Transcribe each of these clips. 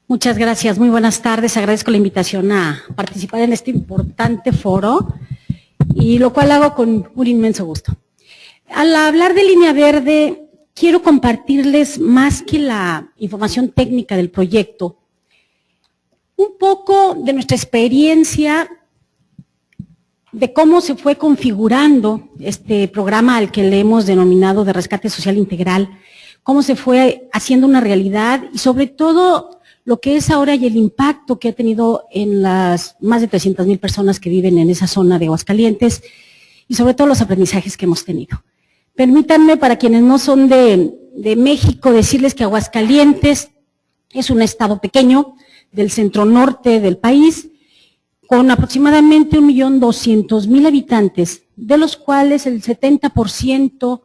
Muchas gracias, muy buenas tardes. Agradezco la invitación a participar en este importante foro, y lo cual hago con un inmenso gusto. Al hablar de Línea Verde, quiero compartirles más que la información técnica del proyecto, un poco de nuestra experiencia de cómo se fue configurando este programa al que le hemos denominado de rescate social integral, cómo se fue haciendo una realidad y sobre todo lo que es ahora y el impacto que ha tenido en las más de 300,000 personas que viven en esa zona de Aguascalientes y sobre todo los aprendizajes que hemos tenido. Permítanme, para quienes no son de México, decirles que Aguascalientes es un estado pequeño del centro norte del país, con aproximadamente 1.200.000 habitantes, de los cuales el 70%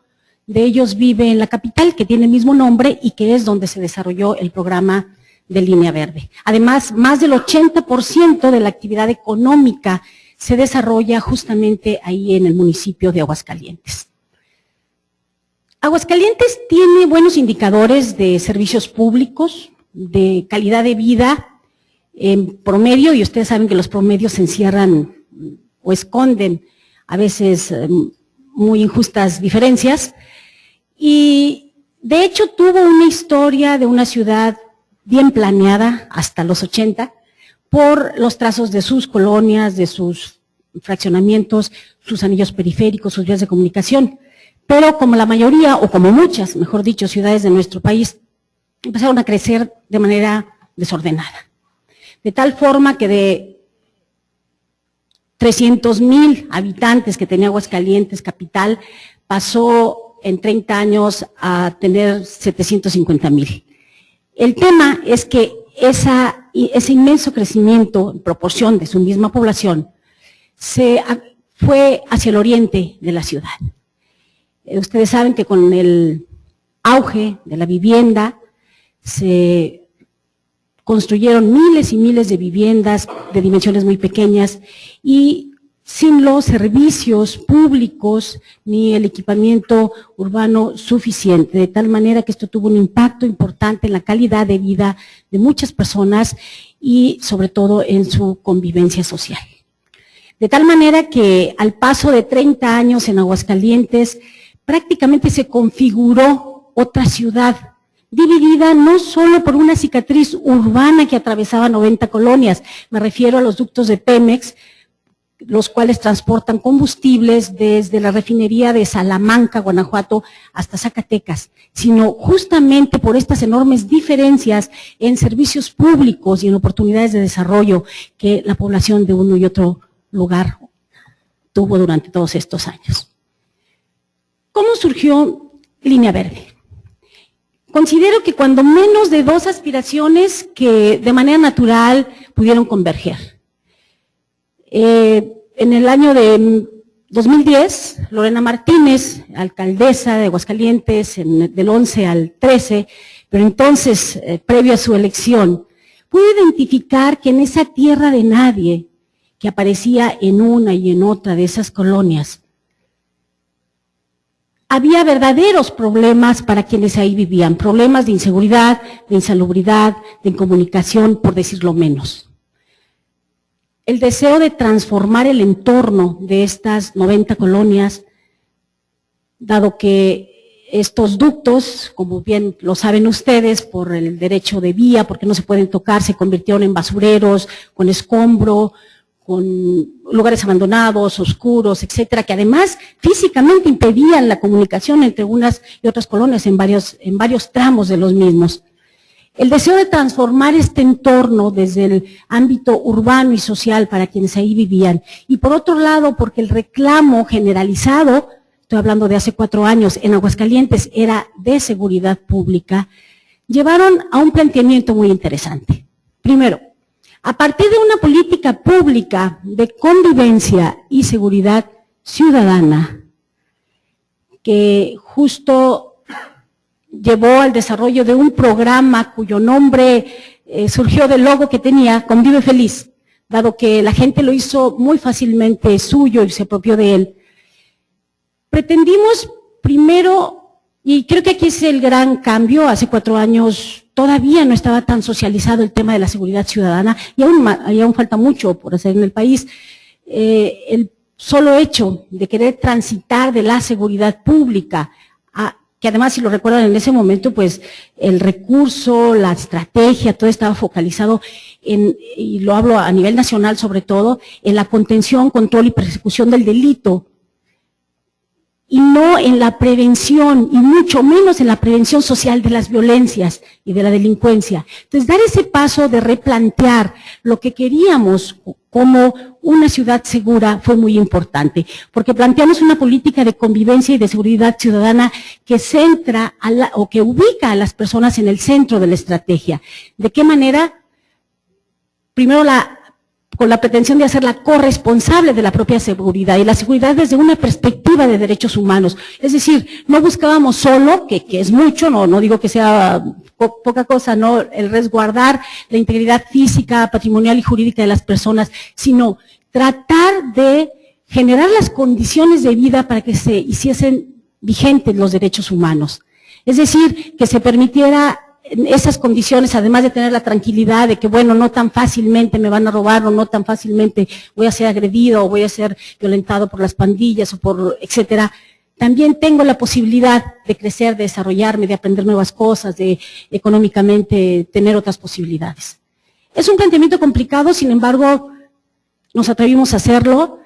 de ellos vive en la capital, que tiene el mismo nombre y que es donde se desarrolló el programa de Línea Verde. Además, más del 80% de la actividad económica se desarrolla justamente ahí en el municipio de Aguascalientes. Aguascalientes tiene buenos indicadores de servicios públicos, de calidad de vida en promedio, y ustedes saben que los promedios se encierran o esconden a veces muy injustas diferencias, y de hecho tuvo una historia de una ciudad bien planeada hasta los 80 por los trazos de sus colonias, de sus fraccionamientos, sus anillos periféricos, sus vías de comunicación. Pero como la mayoría, o como muchas, mejor dicho, ciudades de nuestro país, empezaron a crecer de manera desordenada. De tal forma que de 300,000 habitantes que tenía Aguascalientes capital, pasó en 30 años a tener 750,000. El tema es que ese inmenso crecimiento en proporción de su misma población se fue hacia el oriente de la ciudad. Ustedes saben que con el auge de la vivienda se construyeron miles y miles de viviendas de dimensiones muy pequeñas y sin los servicios públicos ni el equipamiento urbano suficiente, de tal manera que esto tuvo un impacto importante en la calidad de vida de muchas personas y sobre todo en su convivencia social. De tal manera que al paso de 30 años en Aguascalientes prácticamente se configuró otra ciudad, dividida no solo por una cicatriz urbana que atravesaba 90 colonias, me refiero a los ductos de Pemex, los cuales transportan combustibles desde la refinería de Salamanca, Guanajuato, hasta Zacatecas, sino justamente por estas enormes diferencias en servicios públicos y en oportunidades de desarrollo que la población de uno y otro lugar tuvo durante todos estos años. ¿Cómo surgió Línea Verde? Considero que cuando menos de dos aspiraciones que de manera natural pudieron converger. En el año de 2010, Lorena Martínez, alcaldesa de Aguascalientes, del 11 al 13, pero entonces, previo a su elección, pudo identificar que en esa tierra de nadie que aparecía en una y en otra de esas colonias, había verdaderos problemas para quienes ahí vivían, problemas de inseguridad, de insalubridad, de incomunicación, por decirlo menos. El deseo de transformar el entorno de estas 90 colonias, dado que estos ductos, como bien lo saben ustedes, por el derecho de vía, porque no se pueden tocar, se convirtieron en basureros, con escombro, con lugares abandonados, oscuros, etcétera, que además físicamente impedían la comunicación entre unas y otras colonias en varios tramos de los mismos. El deseo de transformar este entorno desde el ámbito urbano y social para quienes ahí vivían, y por otro lado, porque el reclamo generalizado, estoy hablando de hace 4 años, en Aguascalientes era de seguridad pública, llevaron a un planteamiento muy interesante. Primero, a partir de una política pública de convivencia y seguridad ciudadana, que justo llevó al desarrollo de un programa cuyo nombre surgió del logo que tenía, Convive Feliz, dado que la gente lo hizo muy fácilmente suyo y se apropió de él. Pretendimos primero, y creo que aquí es el gran cambio, hace 4 años todavía no estaba tan socializado el tema de la seguridad ciudadana, y aún falta mucho por hacer en el país. El solo hecho de querer transitar de la seguridad pública a, que además, si lo recuerdan en ese momento, pues el recurso, la estrategia, todo estaba focalizado en, y lo hablo a nivel nacional sobre todo, en la contención, control y persecución del delito, y no en la prevención, y mucho menos en la prevención social de las violencias y de la delincuencia. Entonces, dar ese paso de replantear lo que queríamos como una ciudad segura fue muy importante, porque planteamos una política de convivencia y de seguridad ciudadana que centra o que ubica a las personas en el centro de la estrategia. ¿De qué manera? Primero, con la pretensión de hacerla corresponsable de la propia seguridad, y la seguridad desde una perspectiva de derechos humanos. Es decir, no buscábamos solo, que es mucho, no digo que sea poca cosa, no el resguardar la integridad física, patrimonial y jurídica de las personas, sino tratar de generar las condiciones de vida para que se hiciesen vigentes los derechos humanos. Es decir, que se permitiera esas condiciones, además de tener la tranquilidad de que, bueno, no tan fácilmente me van a robar, o no tan fácilmente voy a ser agredido, o voy a ser violentado por las pandillas, o por etcétera, también tengo la posibilidad de crecer, de desarrollarme, de aprender nuevas cosas, de económicamente tener otras posibilidades. Es un planteamiento complicado, sin embargo, nos atrevimos a hacerlo,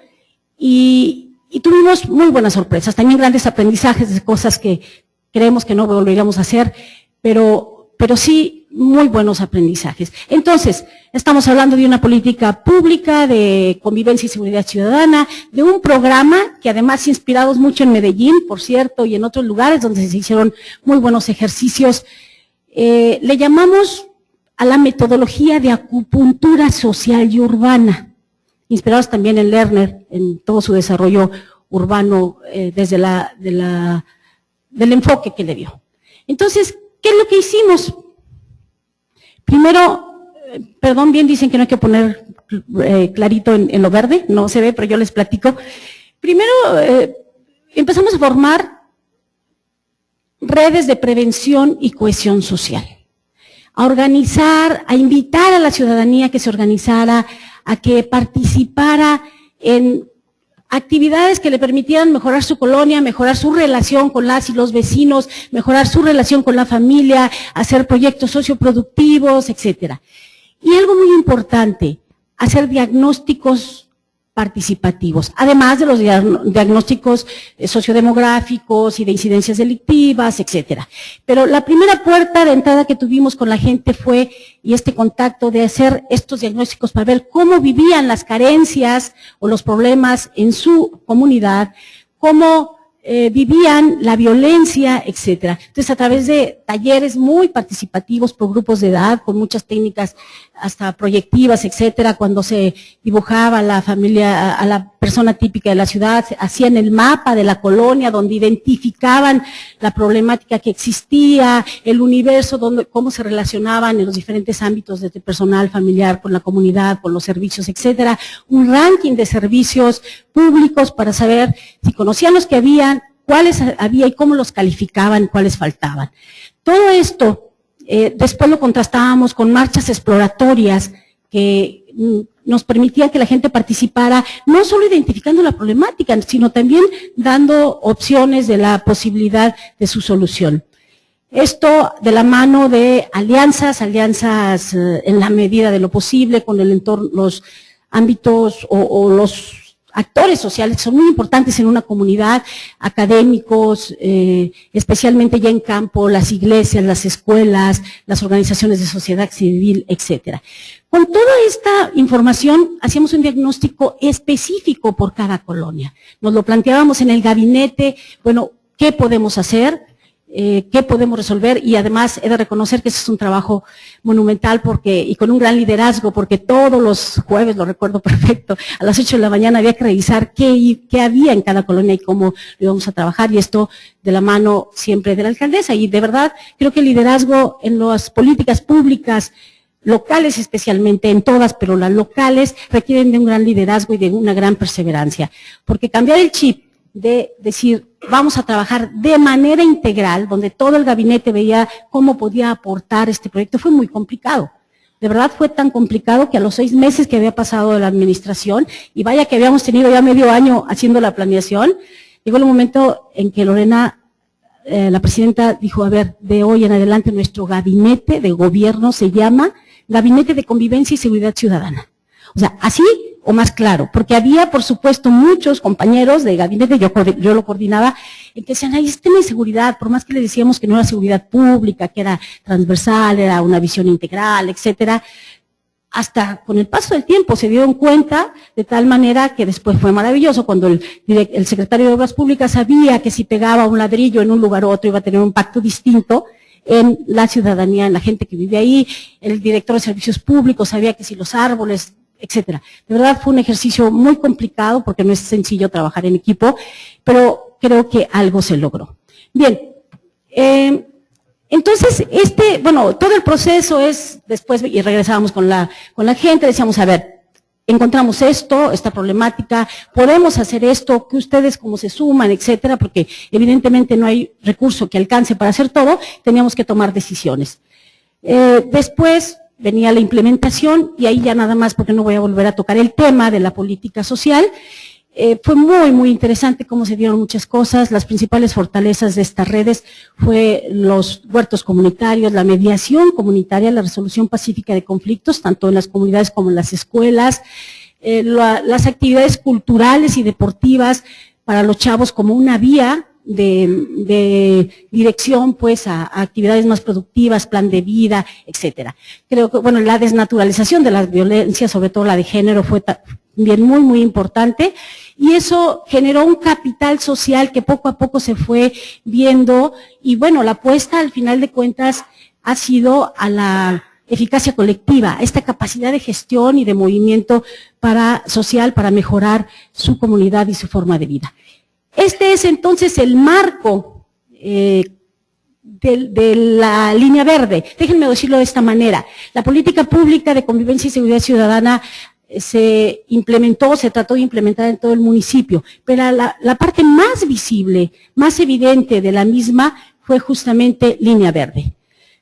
y tuvimos muy buenas sorpresas, también grandes aprendizajes de cosas que creemos que no volveríamos a hacer, pero sí muy buenos aprendizajes. Entonces, estamos hablando de una política pública de convivencia y seguridad ciudadana, de un programa que además inspirados mucho en Medellín, por cierto, y en otros lugares donde se hicieron muy buenos ejercicios. Le llamamos a la metodología de acupuntura social y urbana, inspirados también en Lerner, en todo su desarrollo urbano, desde del enfoque que le dio. Entonces, ¿qué es lo que hicimos? Primero, perdón, bien dicen que no hay que poner clarito en lo verde, no se ve, pero yo les platico. Primero, empezamos a formar redes de prevención y cohesión social, a organizar, a invitar a la ciudadanía que se organizara, a que participara en actividades que le permitieran mejorar su colonia, mejorar su relación con las y los vecinos, mejorar su relación con la familia, hacer proyectos socioproductivos, etcétera. Y algo muy importante, hacer diagnósticos participativos, además de los diagnósticos sociodemográficos y de incidencias delictivas, etcétera. Pero la primera puerta de entrada que tuvimos con la gente fue, y este contacto de hacer estos diagnósticos para ver cómo vivían las carencias o los problemas en su comunidad, cómo vivían la violencia, etcétera. Entonces, a través de talleres muy participativos por grupos de edad, con muchas técnicas hasta proyectivas, etcétera, cuando se dibujaba a la familia, a la persona típica de la ciudad, hacían el mapa de la colonia, donde identificaban la problemática que existía, el universo, cómo se relacionaban en los diferentes ámbitos desde personal, familiar, con la comunidad, con los servicios, etcétera. Un ranking de servicios públicos para saber si conocían los que habían, cuáles había y cómo los calificaban, cuáles faltaban. Todo esto, después lo contrastábamos con marchas exploratorias que nos permitían que la gente participara, no solo identificando la problemática, sino también dando opciones de la posibilidad de su solución. Esto de la mano de alianzas en la medida de lo posible con el entorno, los ámbitos o los actores sociales que son muy importantes en una comunidad, académicos, especialmente ya en campo, las iglesias, las escuelas, las organizaciones de sociedad civil, etcétera. Con toda esta información hacíamos un diagnóstico específico por cada colonia. Nos lo planteábamos en el gabinete, bueno, ¿qué podemos hacer? ¿Qué podemos resolver? Y además he de reconocer que ese es un trabajo monumental y con un gran liderazgo, porque todos los jueves, lo recuerdo perfecto, a las 8 de la mañana había que revisar qué había en cada colonia y cómo lo íbamos a trabajar, y esto de la mano siempre de la alcaldesa. Y de verdad creo que el liderazgo en las políticas públicas, locales especialmente, en todas, pero las locales requieren de un gran liderazgo y de una gran perseverancia, porque cambiar el chip de decir, vamos a trabajar de manera integral, donde todo el gabinete veía cómo podía aportar este proyecto, fue muy complicado. De verdad fue tan complicado que a los 6 meses que había pasado de la administración, y vaya que habíamos tenido ya medio año haciendo la planeación, llegó el momento en que Lorena, la presidenta, dijo, a ver, de hoy en adelante nuestro gabinete de gobierno se llama Gabinete de Convivencia y Seguridad Ciudadana. O sea, así o más claro, porque había, por supuesto, muchos compañeros de gabinete, yo lo coordinaba, en que decían, ahí está la seguridad, por más que le decíamos que no era seguridad pública, que era transversal, era una visión integral, etcétera. Hasta con el paso del tiempo se dieron cuenta, de tal manera que después fue maravilloso, cuando el secretario de Obras Públicas sabía que si pegaba un ladrillo en un lugar u otro iba a tener un impacto distinto en la ciudadanía, en la gente que vive ahí. El director de Servicios Públicos sabía que si los árboles, etcétera. De verdad fue un ejercicio muy complicado porque no es sencillo trabajar en equipo, pero creo que algo se logró. Bien, entonces todo el proceso es después, y regresábamos con la gente, decíamos, a ver, encontramos esta problemática, podemos hacer esto, que ustedes cómo se suman, etcétera, porque evidentemente no hay recurso que alcance para hacer todo, teníamos que tomar decisiones. Después venía la implementación, y ahí ya nada más, porque no voy a volver a tocar el tema de la política social. Fue muy, muy interesante cómo se dieron muchas cosas. Las principales fortalezas de estas redes fue los huertos comunitarios, la mediación comunitaria, la resolución pacífica de conflictos, tanto en las comunidades como en las escuelas, las actividades culturales y deportivas para los chavos como una vía de dirección pues a actividades más productivas, plan de vida, etcétera. Creo que, bueno, la desnaturalización de la violencia, sobre todo la de género, fue también muy, muy importante, y eso generó un capital social que poco a poco se fue viendo, y bueno, la apuesta al final de cuentas ha sido a la eficacia colectiva, a esta capacidad de gestión y de movimiento social para mejorar su comunidad y su forma de vida. Este es entonces el marco de la línea verde. Déjenme decirlo de esta manera. La política pública de convivencia y seguridad ciudadana se trató de implementar en todo el municipio, pero la parte más visible, más evidente de la misma fue justamente Línea Verde.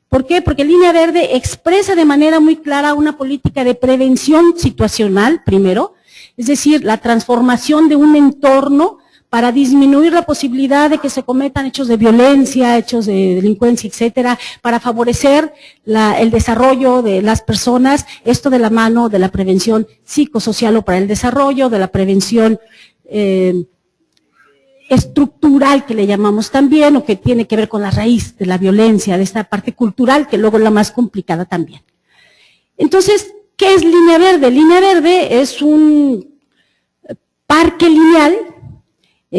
¿Por qué? Porque Línea Verde expresa de manera muy clara una política de prevención situacional, primero, es decir, la transformación de un entorno para disminuir la posibilidad de que se cometan hechos de violencia, hechos de delincuencia, etcétera, para favorecer el desarrollo de las personas, esto de la mano de la prevención psicosocial o para el desarrollo, de la prevención estructural que le llamamos también, o que tiene que ver con la raíz de la violencia, de esta parte cultural, que luego es la más complicada también. Entonces, ¿qué es Línea Verde? Línea Verde es un parque lineal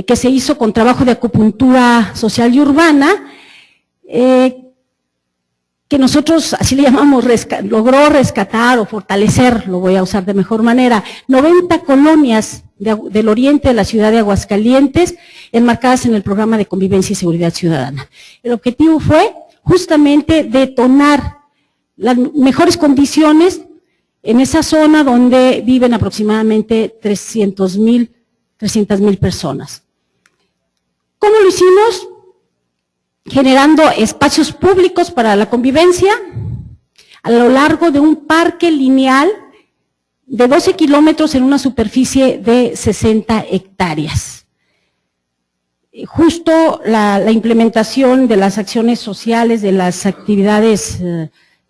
que se hizo con trabajo de acupuntura social y urbana, que nosotros así le llamamos, logró rescatar o fortalecer, lo voy a usar de mejor manera, 90 colonias del oriente de la ciudad de Aguascalientes, enmarcadas en el programa de convivencia y seguridad ciudadana. El objetivo fue justamente detonar las mejores condiciones en esa zona donde viven aproximadamente 300,000 personas. ¿Cómo lo hicimos? Generando espacios públicos para la convivencia a lo largo de un parque lineal de 12 kilómetros en una superficie de 60 hectáreas. Justo la implementación de las acciones sociales, de las actividades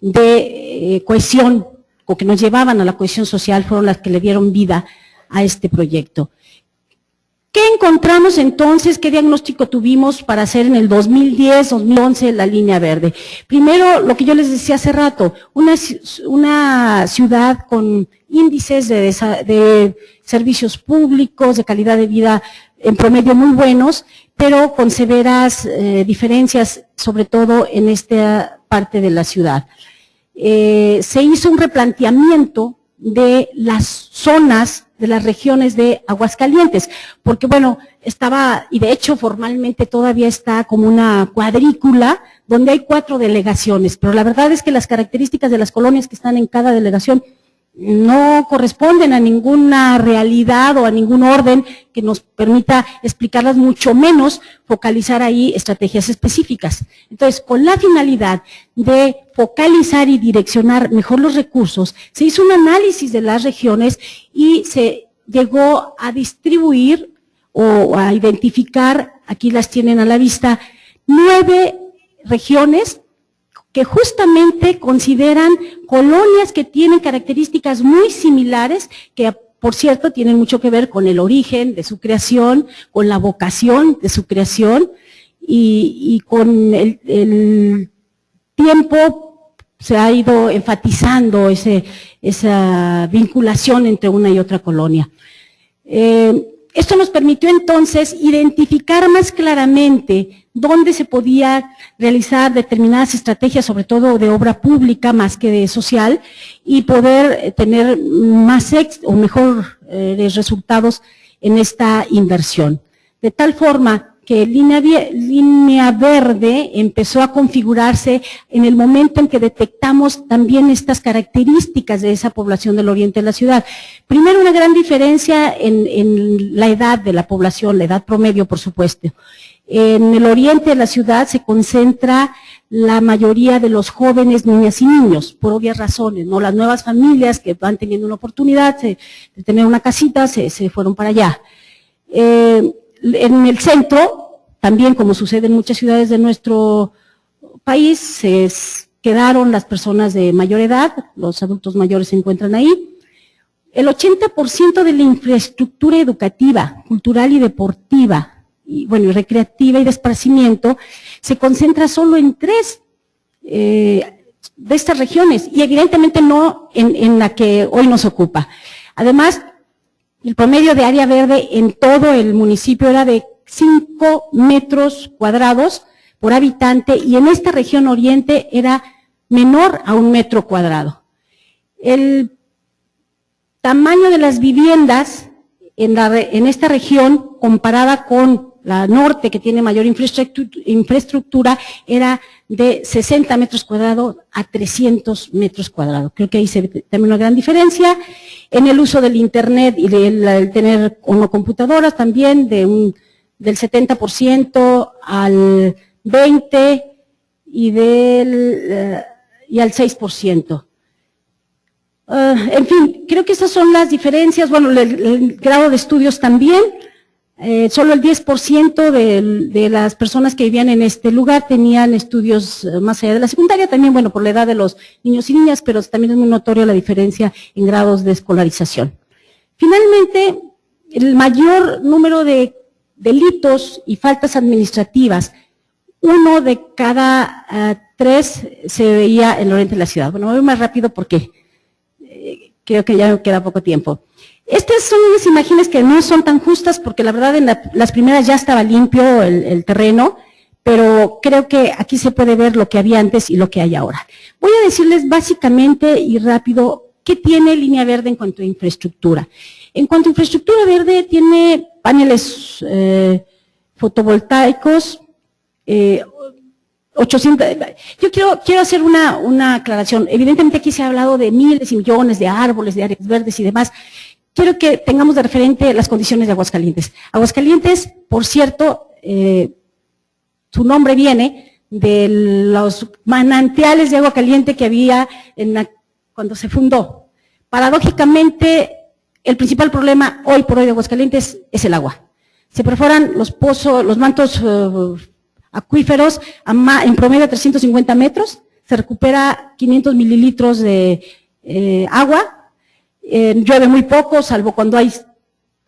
de cohesión, o que nos llevaban a la cohesión social, fueron las que le dieron vida a este proyecto. ¿Qué encontramos entonces? ¿Qué diagnóstico tuvimos para hacer en el 2010, 2011 la Línea Verde? Primero, lo que yo les decía hace rato, una ciudad con índices de servicios públicos, de calidad de vida en promedio muy buenos, pero con severas diferencias, sobre todo en esta parte de la ciudad. Se hizo un replanteamiento de las zonas, de las regiones de Aguascalientes, porque bueno, estaba, y de hecho formalmente todavía está como una cuadrícula, donde hay 4 delegaciones, pero la verdad es que las características de las colonias que están en cada delegación no corresponden a ninguna realidad o a ningún orden que nos permita explicarlas, mucho menos focalizar ahí estrategias específicas. Entonces, con la finalidad de focalizar y direccionar mejor los recursos, se hizo un análisis de las regiones y se llegó a distribuir o a identificar, aquí las tienen a la vista, 9 regiones que justamente consideran colonias que tienen características muy similares, que por cierto tienen mucho que ver con el origen de su creación, con la vocación de su creación y con el tiempo se ha ido enfatizando esa vinculación entre una y otra colonia. Esto nos permitió entonces identificar más claramente dónde se podía realizar determinadas estrategias, sobre todo de obra pública más que de social, y poder tener más o mejor resultados en esta inversión. De tal forma que Línea Verde empezó a configurarse en el momento en que detectamos también estas características de esa población del oriente de la ciudad. Primero, una gran diferencia en la edad de la población, la edad promedio, por supuesto. En el oriente de la ciudad se concentra la mayoría de los jóvenes, niñas y niños, por obvias razones, ¿no? Las nuevas familias que van teniendo una oportunidad de tener una casita se fueron para allá. En el centro, también como sucede en muchas ciudades de nuestro país, se quedaron las personas de mayor edad, los adultos mayores se encuentran ahí. El 80% de la infraestructura educativa, cultural y deportiva, y bueno, y recreativa y de esparcimiento, se concentra solo en 3 de estas regiones, y evidentemente no en la que hoy nos ocupa. Además, el promedio de área verde en todo el municipio era de 5 metros cuadrados por habitante, y en esta región oriente era menor a 1 metro cuadrado. El tamaño de las viviendas en esta región, comparada con la norte, que tiene mayor infraestructura, era de 60 metros cuadrados a 300 metros cuadrados. Creo que ahí se ve también una gran diferencia. En el uso del Internet y del tener computadoras también, del 70% al 20% y al 6%. En fin, creo que esas son las diferencias. Bueno, el grado de estudios también. Solo el 10% de las personas que vivían en este lugar tenían estudios más allá de la secundaria, también, bueno, por la edad de los niños y niñas, pero también es muy notoria la diferencia en grados de escolarización. Finalmente, el mayor número de delitos y faltas administrativas, 1 de cada 3 se veía en el oriente de la ciudad. Bueno, voy más rápido porque creo que ya me queda poco tiempo. Estas son unas imágenes que no son tan justas porque la verdad en las primeras ya estaba limpio el terreno, pero creo que aquí se puede ver lo que había antes y lo que hay ahora. Voy a decirles básicamente y rápido qué tiene Línea Verde en cuanto a infraestructura. En cuanto a infraestructura verde, tiene paneles fotovoltaicos, 800, yo quiero hacer una aclaración. Evidentemente aquí se ha hablado de miles y millones de árboles, de áreas verdes y demás. Quiero que tengamos de referente las condiciones de Aguascalientes. Aguascalientes, por cierto, su nombre viene de los manantiales de agua caliente que había cuando se fundó. Paradójicamente, el principal problema hoy por hoy de Aguascalientes es el agua. Se perforan los pozos, los mantos acuíferos en promedio a 350 metros, se recupera 500 mililitros de agua. Llueve muy poco, salvo cuando hay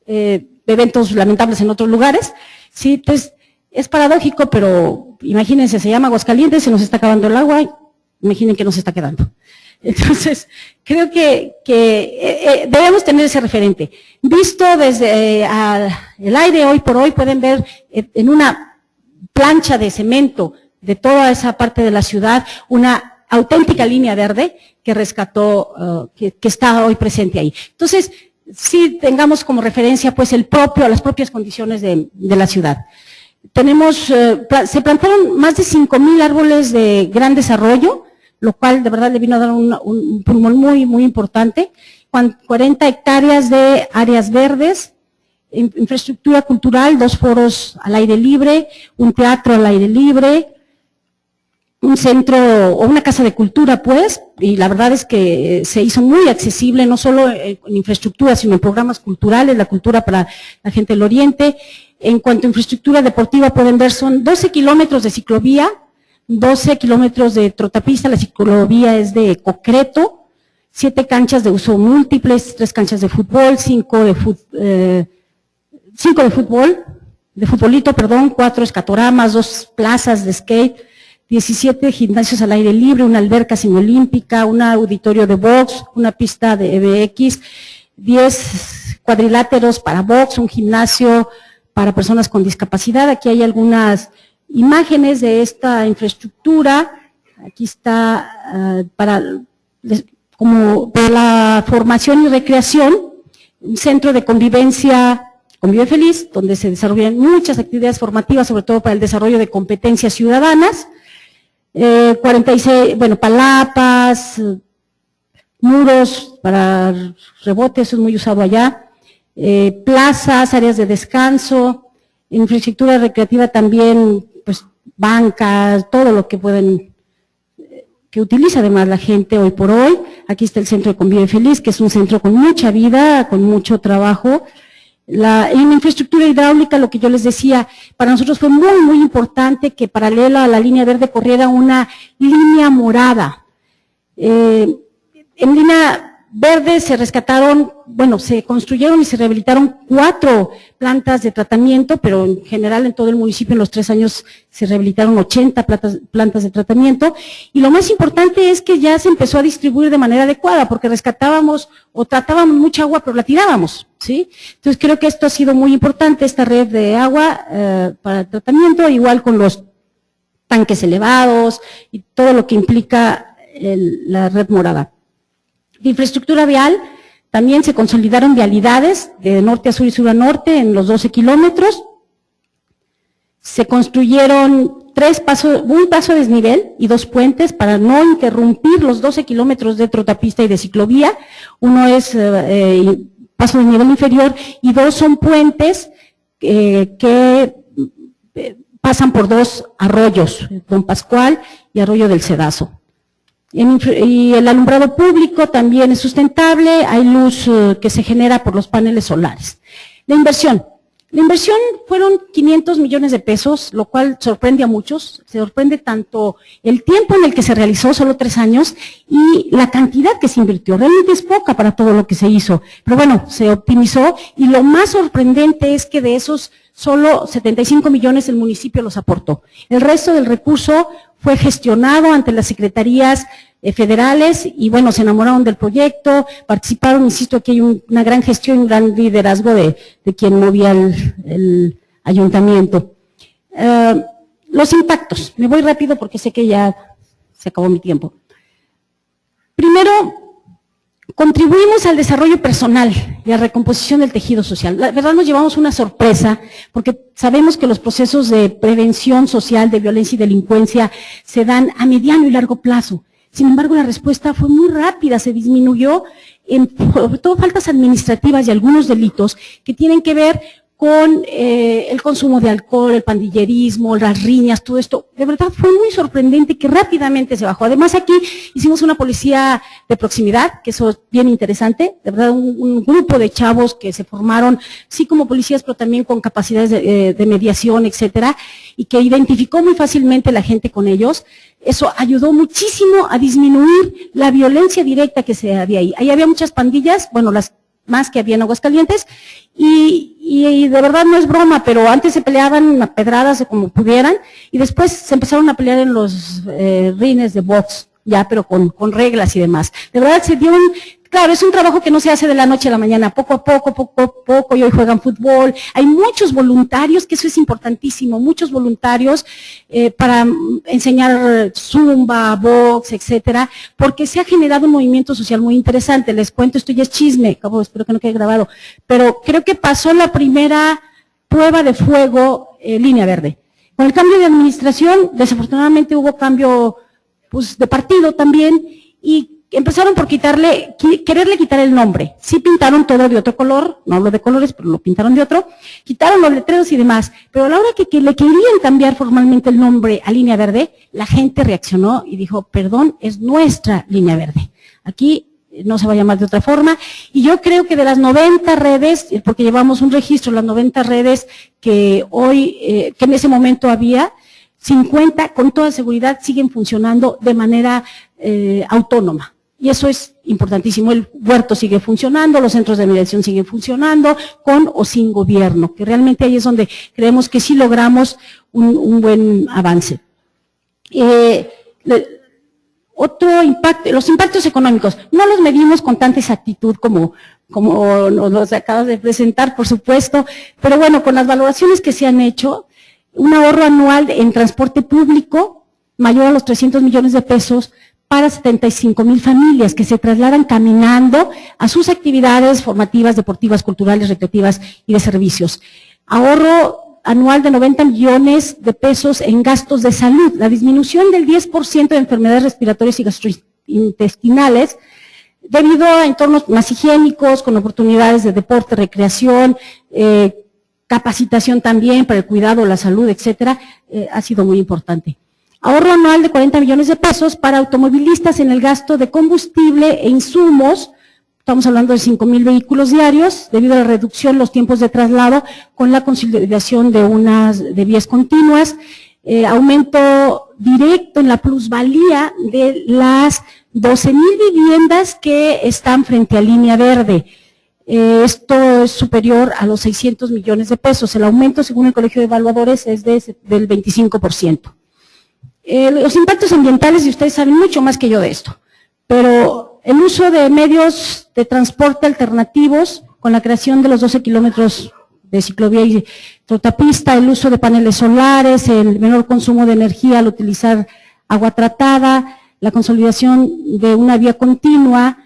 eventos lamentables en otros lugares. Sí, entonces es paradójico, pero imagínense, se llama Aguascalientes, se nos está acabando el agua, imaginen que nos está quedando. Entonces, creo que debemos tener ese referente. Visto desde el aire hoy por hoy, pueden ver en una plancha de cemento de toda esa parte de la ciudad, una auténtica línea verde que rescató, que está hoy presente ahí. Entonces, sí tengamos como referencia pues las propias condiciones de la ciudad. Se plantaron más de 5,000 árboles de gran desarrollo, lo cual de verdad le vino a dar un pulmón muy, muy importante. 40 hectáreas de áreas verdes, infraestructura cultural, 2 foros al aire libre, un teatro al aire libre, un centro o una casa de cultura, pues, y la verdad es que se hizo muy accesible, no solo en infraestructura, sino en programas culturales, la cultura para la gente del Oriente. En cuanto a infraestructura deportiva, pueden ver, son 12 kilómetros de ciclovía, 12 kilómetros de trotapista, la ciclovía es de concreto, 7 canchas de uso múltiples, 3 canchas de fútbol, 5 de futbolito, 4 escatoramas, 2 plazas de skate, 17 gimnasios al aire libre, una alberca semiolímpica, un auditorio de box, una pista de BX, 10 cuadriláteros para box, un gimnasio para personas con discapacidad. Aquí hay algunas imágenes de esta infraestructura. Aquí está para la formación y recreación, un centro de convivencia, Convive Feliz, donde se desarrollan muchas actividades formativas, sobre todo para el desarrollo de competencias ciudadanas. 46, palapas, muros para rebote, eso es muy usado allá, plazas, áreas de descanso, infraestructura recreativa también, pues bancas, todo lo que que utiliza además la gente hoy por hoy. Aquí está el centro de Convive Feliz, que es un centro con mucha vida, con mucho trabajo. En infraestructura hidráulica, lo que yo les decía, para nosotros fue muy, muy importante que paralela a la línea verde corriera una línea morada. En línea verde se rescataron, se construyeron y se rehabilitaron 4 plantas de tratamiento, pero en general en todo el municipio en los 3 años se rehabilitaron 80 plantas de tratamiento. Y lo más importante es que ya se empezó a distribuir de manera adecuada, porque rescatábamos o tratábamos mucha agua, pero la tirábamos, ¿sí? Entonces creo que esto ha sido muy importante, esta red de agua para el tratamiento, igual con los tanques elevados y todo lo que implica la red morada. De infraestructura vial, también se consolidaron vialidades de norte a sur y sur a norte en los 12 kilómetros. Se construyeron un paso de desnivel y 2 puentes para no interrumpir los 12 kilómetros de trotapista y de ciclovía. Uno es paso de nivel inferior y 2 son puentes que pasan por 2 arroyos, Don Pascual y Arroyo del Cedazo. Y el alumbrado público también es sustentable, hay luz que se genera por los paneles solares. La inversión fueron 500 millones de pesos, lo cual sorprende a muchos, se sorprende tanto el tiempo en el que se realizó, solo 3 años, y la cantidad que se invirtió, realmente es poca para todo lo que se hizo, pero bueno, se optimizó, y lo más sorprendente es que de esos solo 75 millones el municipio los aportó. El resto del recurso fue gestionado ante las secretarías federales y se enamoraron del proyecto, participaron, insisto, aquí hay una gran gestión y un gran liderazgo de quien movía el ayuntamiento. Los impactos, me voy rápido porque sé que ya se acabó mi tiempo. Primero, contribuimos al desarrollo personal y a la recomposición del tejido social. La verdad nos llevamos una sorpresa porque sabemos que los procesos de prevención social, de violencia y delincuencia se dan a mediano y largo plazo. Sin embargo, la respuesta fue muy rápida, se disminuyó sobre todo faltas administrativas y algunos delitos que tienen que ver con el consumo de alcohol, el pandillerismo, las riñas, todo esto. De verdad fue muy sorprendente que rápidamente se bajó. Además aquí hicimos una policía de proximidad, que eso es bien interesante, de verdad un grupo de chavos que se formaron, sí como policías, pero también con capacidades de mediación, etcétera, y que identificó muy fácilmente la gente con ellos. Eso ayudó muchísimo a disminuir la violencia directa que se había ahí. Ahí había muchas pandillas, las más que había en Aguascalientes, y de verdad no es broma, pero antes se peleaban a pedradas como pudieran, y después se empezaron a pelear en los rines de box, ya, pero con reglas y demás. De verdad se dio claro, es un trabajo que no se hace de la noche a la mañana, poco a poco, y hoy juegan fútbol. Hay muchos voluntarios, que eso es importantísimo, muchos voluntarios para enseñar zumba, box, etcétera, porque se ha generado un movimiento social muy interesante. Les cuento, esto ya es chisme, espero que no quede grabado, pero creo que pasó la primera prueba de fuego línea verde. Con el cambio de administración, desafortunadamente hubo cambio pues, de partido también, y empezaron por quererle quitar el nombre. Sí pintaron todo de otro color, no hablo de colores, pero lo pintaron de otro, quitaron los letreros y demás, pero a la hora que le querían cambiar formalmente el nombre a Línea Verde, la gente reaccionó y dijo, perdón, es nuestra Línea Verde. Aquí no se va a llamar de otra forma, y yo creo que de las 90 redes, porque llevamos un registro, las 90 redes que hoy, que en ese momento había, 50 con toda seguridad siguen funcionando de manera autónoma. Y eso es importantísimo. El huerto sigue funcionando, los centros de mediación siguen funcionando, con o sin gobierno, que realmente ahí es donde creemos que sí logramos un buen avance. Otro impacto, los impactos económicos, no los medimos con tanta exactitud como nos los acabas de presentar, por supuesto, pero bueno, con las valoraciones que se han hecho, un ahorro anual en transporte público mayor a los 300 millones de pesos para 75,000 familias que se trasladan caminando a sus actividades formativas, deportivas, culturales, recreativas y de servicios. Ahorro anual de 90 millones de pesos en gastos de salud, la disminución del 10% de enfermedades respiratorias y gastrointestinales debido a entornos más higiénicos, con oportunidades de deporte, recreación, capacitación también para el cuidado, la salud, etcétera, ha sido muy importante. Ahorro anual de 40 millones de pesos para automovilistas en el gasto de combustible e insumos, estamos hablando de 5,000 vehículos diarios, debido a la reducción de los tiempos de traslado con la consolidación de vías continuas, aumento directo en la plusvalía de las 12,000 viviendas que están frente a Línea Verde. Esto es superior a los 600 millones de pesos. El aumento, según el Colegio de Evaluadores, es del 25%. Los impactos ambientales, y ustedes saben mucho más que yo de esto, pero el uso de medios de transporte alternativos, con la creación de los 12 kilómetros de ciclovía y trotapista, el uso de paneles solares, el menor consumo de energía al utilizar agua tratada, la consolidación de una vía continua,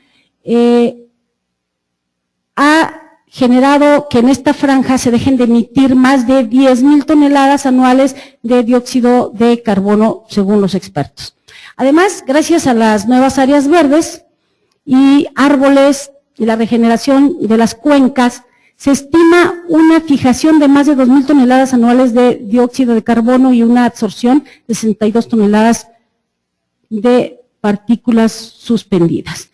ha generado que en esta franja se dejen de emitir más de 10,000 toneladas anuales de dióxido de carbono, según los expertos. Además, gracias a las nuevas áreas verdes y árboles y la regeneración de las cuencas, se estima una fijación de más de 2,000 toneladas anuales de dióxido de carbono y una absorción de 62 toneladas de partículas suspendidas.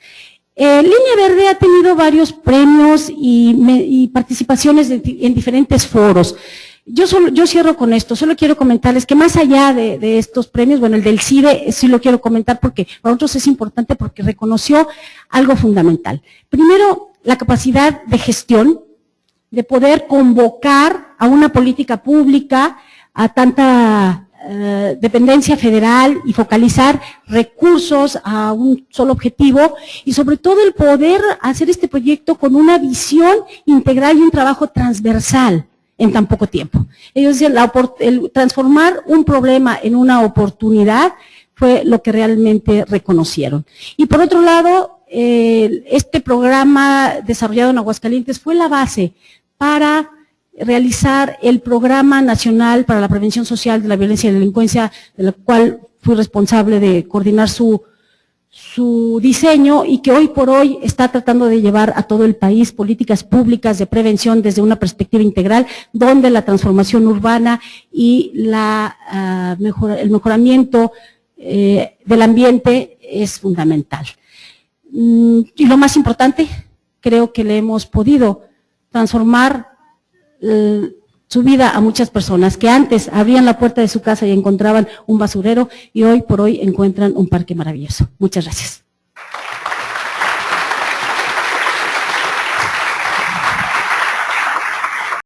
Línea Verde ha tenido varios premios y participaciones en diferentes foros. Yo cierro con esto, solo quiero comentarles que más allá de estos premios, bueno, el del CIDE sí lo quiero comentar porque para nosotros es importante porque reconoció algo fundamental. Primero, la capacidad de gestión, de poder convocar a una política pública, a tanta dependencia federal y focalizar recursos a un solo objetivo y sobre todo el poder hacer este proyecto con una visión integral y un trabajo transversal en tan poco tiempo. Ellos decían, el transformar un problema en una oportunidad fue lo que realmente reconocieron. Y por otro lado, este programa desarrollado en Aguascalientes fue la base para realizar el Programa Nacional para la Prevención Social de la Violencia y la Delincuencia, de la cual fui responsable de coordinar su diseño y que hoy por hoy está tratando de llevar a todo el país políticas públicas de prevención desde una perspectiva integral, donde la transformación urbana y el mejoramiento del ambiente es fundamental. Y lo más importante, creo que le hemos podido transformar su vida a muchas personas que antes abrían la puerta de su casa y encontraban un basurero y hoy por hoy encuentran un parque maravilloso. Muchas gracias.